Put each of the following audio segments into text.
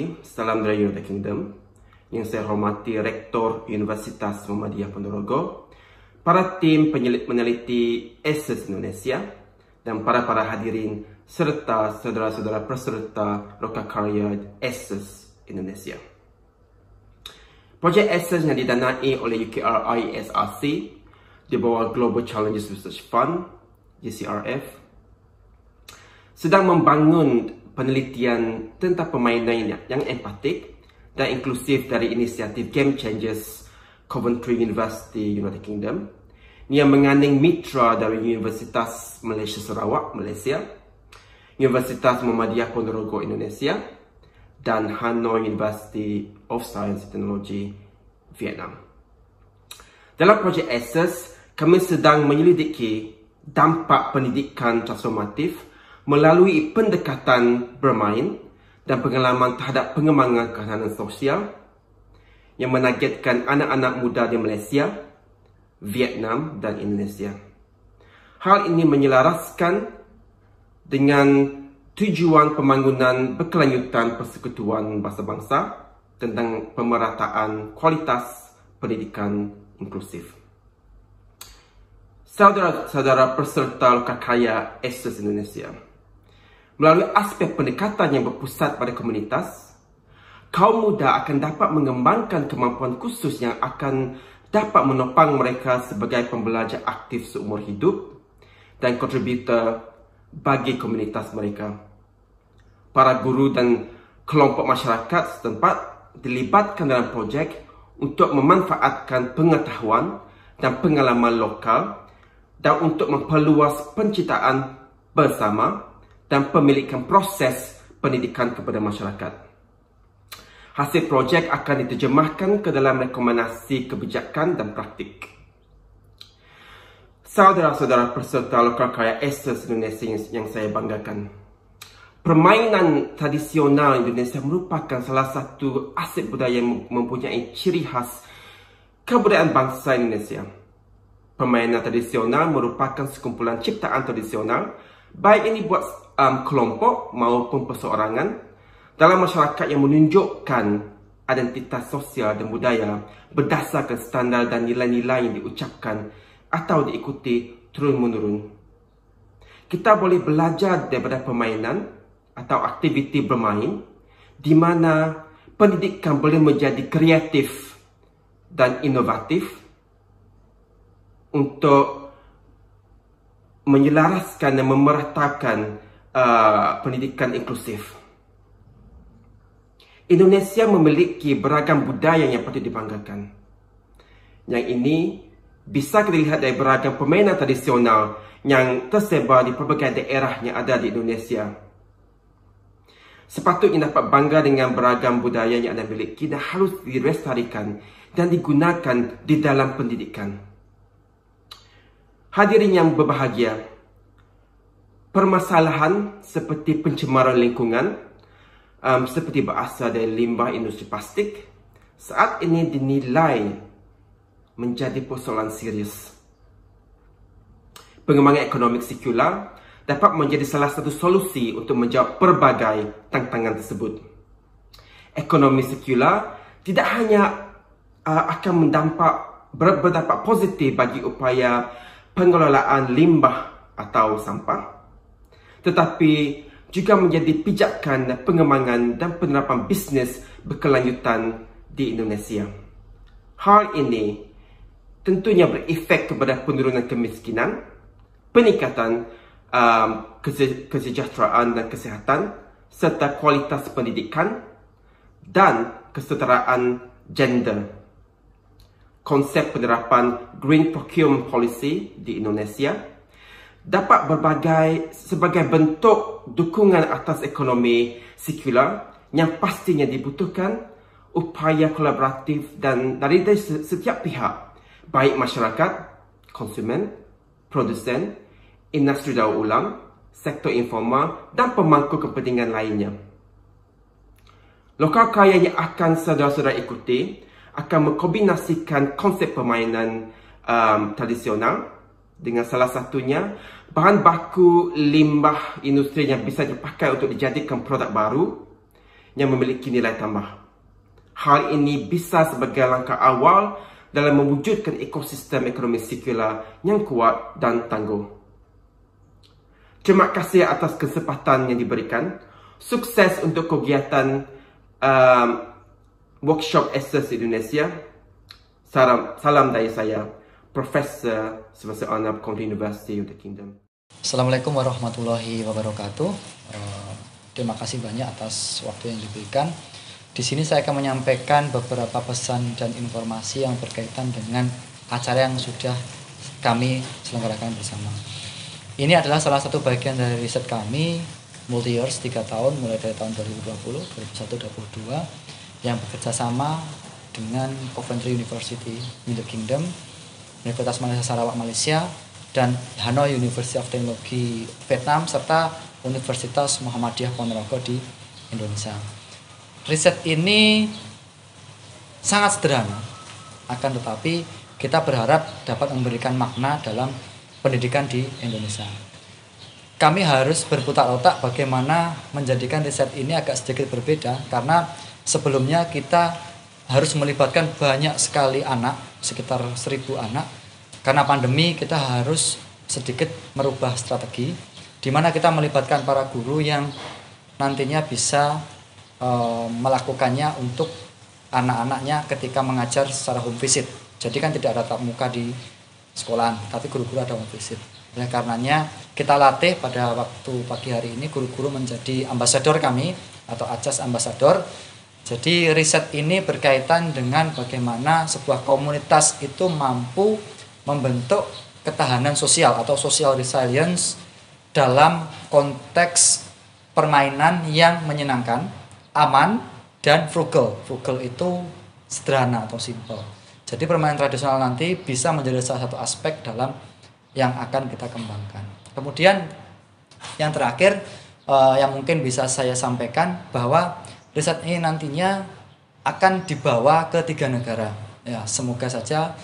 kasih, salam dari United Kingdom. Yang saya hormati Rektor Universitas Muhammadiyah Ponorogo, para tim peneliti ACES Indonesia, dan para hadirin serta saudara-saudara peserta Lokakarya ACES Indonesia. Projek ACES yang didanai oleh UKRI SRC di bawah Global Challenges Research Fund, GCRF, sedang membangun penelitian tentang permainan yang empatik dan inklusif dari inisiatif Game Changers Coventry University, United Kingdom, yang mengandung mitra dari Universitas Malaysia Sarawak, Malaysia, Universitas Muhammadiyah Ponorogo, Indonesia, dan Hanoi University of Science and Technology, Vietnam. Dalam projek ACES, kami sedang menyelidiki dampak pendidikan transformatif melalui pendekatan bermain dan pengalaman terhadap pengembangan ketahanan sosial yang menargetkan anak-anak muda di Malaysia, Vietnam dan Indonesia. Hal ini menyelaraskan dengan tujuan pembangunan berkelanjutan persekutuan bangsa-bangsa tentang pemerataan kualitas pendidikan inklusif. Saudara-saudara peserta Lokakarya ACES Indonesia, melalui aspek pendekatan yang berpusat pada komunitas, kaum muda akan dapat mengembangkan kemampuan khusus yang akan dapat menopang mereka sebagai pembelajar aktif seumur hidup dan kontributor bagi komunitas mereka. Para guru dan kelompok masyarakat setempat dilibatkan dalam projek untuk memanfaatkan pengetahuan dan pengalaman lokal dan untuk memperluas penciptaan bersama dan pemilikan proses pendidikan kepada masyarakat. Hasil projek akan diterjemahkan ke dalam rekomendasi kebijakan dan praktik. Saudara-saudara peserta Lokakarya ACES Indonesia yang saya banggakan, permainan tradisional Indonesia merupakan salah satu aset budaya yang mempunyai ciri khas kebudayaan bangsa Indonesia. Permainan tradisional merupakan sekumpulan ciptaan tradisional, baik ini buat kelompok maupun perseorangan, dalam masyarakat yang menunjukkan identitas sosial dan budaya berdasarkan standar dan nilai-nilai yang diucapkan atau diikuti turun-menurun. Kita boleh belajar daripada permainan atau aktiviti bermain di mana pendidikan boleh menjadi kreatif dan inovatif untuk menyelaraskan dan memeratakan pendidikan inklusif. Indonesia memiliki beragam budaya yang patut dibanggakan. Yang ini bisa kita lihat dari beragam permainan tradisional yang tersebar di pelbagai daerah yang ada di Indonesia. Sepatutnya dapat bangga dengan beragam budaya yang Anda miliki dan harus dilestarikan dan digunakan di dalam pendidikan. Hadirin yang berbahagia, permasalahan seperti pencemaran lingkungan, seperti berasal dari limbah industri plastik, saat ini dinilai menjadi persoalan serius. Pengembangan ekonomi sekular dapat menjadi salah satu solusi untuk menjawab pelbagai tantangan tersebut. Ekonomi sekular tidak hanya akan berdampak positif bagi upaya pengelolaan limbah atau sampah, tetapi juga menjadi pijakan pengembangan dan penerapan bisnes berkelanjutan di Indonesia. Hal ini tentunya berefek kepada penurunan kemiskinan, peningkatan kesejahteraan dan kesihatan, serta kualitas pendidikan dan kesetaraan gender. Konsep penerapan Green Procurement Policy di Indonesia dapat sebagai bentuk dukungan atas ekonomi sekular yang pastinya dibutuhkan upaya kolaboratif dan dari setiap pihak, baik masyarakat, konsumen, produsen, industri daur ulang, sektor informal dan pemangku kepentingan lainnya. Lokakarya yang akan saudara-saudara ikuti akan mengkombinasikan konsep permainan tradisional dengan salah satunya bahan baku limbah industri yang bisa dipakai untuk dijadikan produk baru yang memiliki nilai tambah. Hal ini bisa sebagai langkah awal dalam mewujudkan ekosistem ekonomi sirkular yang kuat dan tangguh. Terima kasih atas kesempatan yang diberikan. Sukses untuk kegiatan workshop Access Indonesia. Salam dari saya, Profesor Semester Arnab, University of the Kingdom. Assalamualaikum warahmatullahi wabarakatuh. Terima kasih banyak atas waktu yang diberikan. Di sini saya akan menyampaikan beberapa pesan dan informasi yang berkaitan dengan acara yang sudah kami selenggarakan bersama. Ini adalah salah satu bagian dari riset kami multi years 3 tahun mulai dari tahun 2020, 2021, 2022 yang bekerja sama dengan Coventry University in the Kingdom, Universitas Malaysia Sarawak Malaysia, dan Hanoi University of Technology Vietnam serta Universitas Muhammadiyah Ponorogo di Indonesia. Riset ini sangat sederhana, akan tetapi kita berharap dapat memberikan makna dalam pendidikan di Indonesia. Kami harus berputar otak bagaimana menjadikan riset ini agak sedikit berbeda, karena sebelumnya kita harus melibatkan banyak sekali anak, sekitar 1.000 anak. Karena pandemi kita harus sedikit merubah strategi, di mana kita melibatkan para guru yang nantinya bisa melakukannya untuk anak-anaknya ketika mengajar secara home visit. Jadi kan tidak ada tatap muka di sekolahan, tapi guru-guru ada home visit. Oleh karenanya kita latih pada waktu pagi hari ini guru-guru menjadi ambasador kami atau ACAS Ambassador. Jadi riset ini berkaitan dengan bagaimana sebuah komunitas itu mampu membentuk ketahanan sosial atau social resilience dalam konteks permainan yang menyenangkan, aman, dan frugal. Frugal itu sederhana atau simple. Jadi permainan tradisional nanti bisa menjadi salah satu aspek dalam yang akan kita kembangkan. Kemudian yang terakhir yang mungkin bisa saya sampaikan bahwa riset ini nantinya akan dibawa ke 3 negara. Ya, semoga saja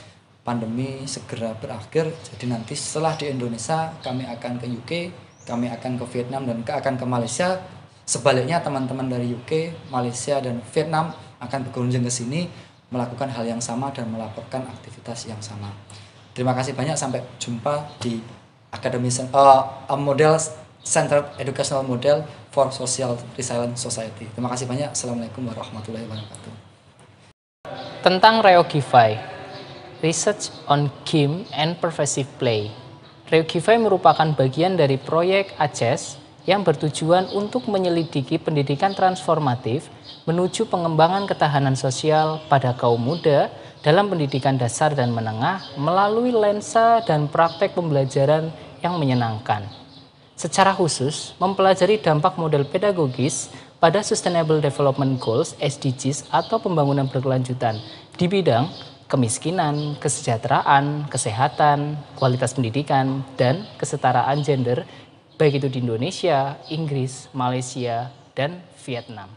pandemi segera berakhir. Jadi nanti setelah di Indonesia kami akan ke UK, kami akan ke Vietnam, dan akan ke Malaysia. Sebaliknya teman-teman dari UK, Malaysia, dan Vietnam akan berkunjung ke sini melakukan hal yang sama dan melakukan aktivitas yang sama. Terima kasih banyak, sampai jumpa di Academy Model Centered Educational Model for Social Resilient Society. Terima kasih banyak. Assalamualaikum warahmatullahi wabarakatuh. Tentang Reogify, Research on Game and Pervasive Play. Reogify merupakan bagian dari proyek ACES yang bertujuan untuk menyelidiki pendidikan transformatif menuju pengembangan ketahanan sosial pada kaum muda dalam pendidikan dasar dan menengah melalui lensa dan praktek pembelajaran yang menyenangkan. Secara khusus, mempelajari dampak model pedagogis pada Sustainable Development Goals (SDGs) atau pembangunan berkelanjutan di bidang kemiskinan, kesejahteraan, kesehatan, kualitas pendidikan, dan kesetaraan gender, baik itu di Indonesia, Inggris, Malaysia, dan Vietnam.